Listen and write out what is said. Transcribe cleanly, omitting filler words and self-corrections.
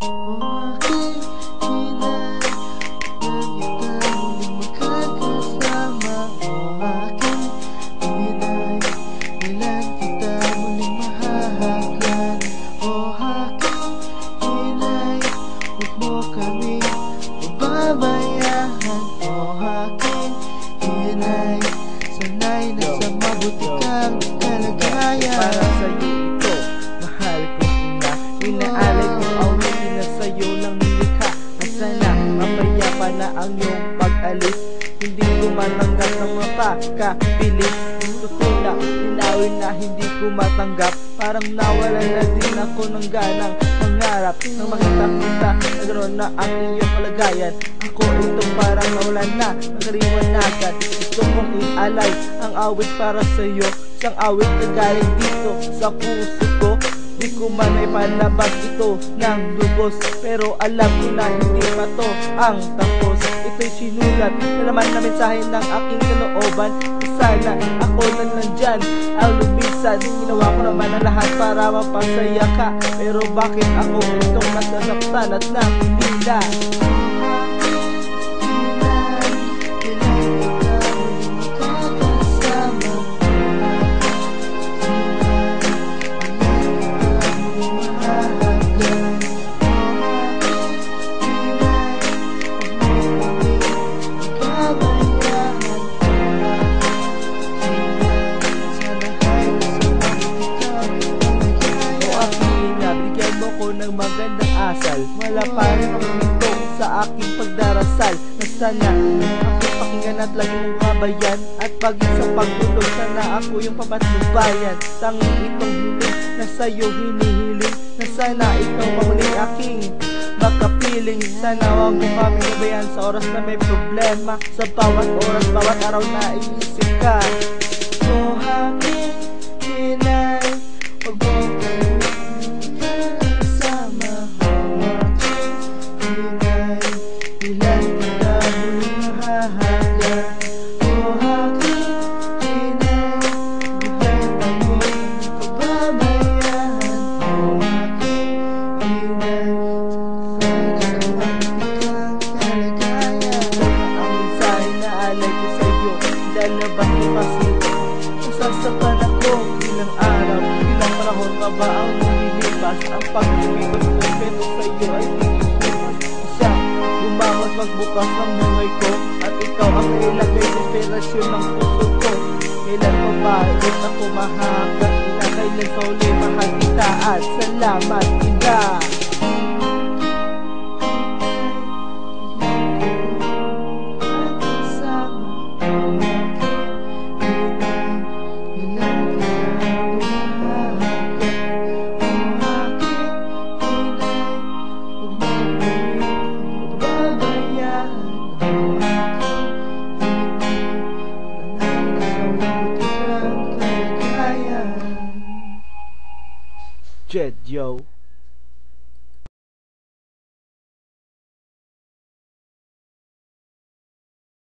aking hinay, kita muling magkakasama. O aking hinay, kailan kita muling mahahagkan. O aking hinay, huwag mo kami pababayaan. O aking hinay, sana'y nasa mabuti kang kalagayan. Para sa'yo ito, mahal kong ina, inaalay kong awitin na sa'yo lang nilikha. At sana mapayapa na ang iyong pag-alis, hindi ko matanggap ng mapakabilis. Totoo na, linawin na hindi ko matanggap. Parang nawalan na din ako ng ganang mangarap. Nang makita-kita, nagkaroon na ang iyong kalagayan. Ako ito parang nawalan na, nagkaliwanagan. Gusto kong ialay ang awit para sa'yo, isang awit na galing dito sa puso ko. Di ko man ay palabas ito ng lubos, pero alam ko na hindi pa to ang tapos. Ito'y sinulat na naman na mensahe ng aking kalooban. Sana ako na nandyan ang lumisan. Ginawa ko naman ang lahat para mapasaya ka, pero bakit ako itong nasasaktan at nakikita? Ng magandang asal, wala pa rin ang pinto sa aking pagdarasal. Na sana aking pakinggan at lagi mong kabayan, at paging sa pagtulog sana ako yung papatnubayan. Tanging itong hiling na sa'yo hinihiling, na sana ikaw mahuling aking makapiling. Sana wag mo kami nabayan sa oras na may problema, sa bawat oras, bawat araw na iisip ka. O aking hinay, wag mo lalabas ko kasi nasasakan ako. Ilang araw, ilang panahon pa ba ang lumilipas? Ang pag-ibig ko sa respeto sa'yo ay tinigilas. Isa, bumangon magbukas ng buhay ko, at ikaw ang ilagay sa inspirasyon ng puso ko. Kailan pa ba ulit ako mahagkat? Kailan sa uli mahal kita, at salamat kita. Jet, yo.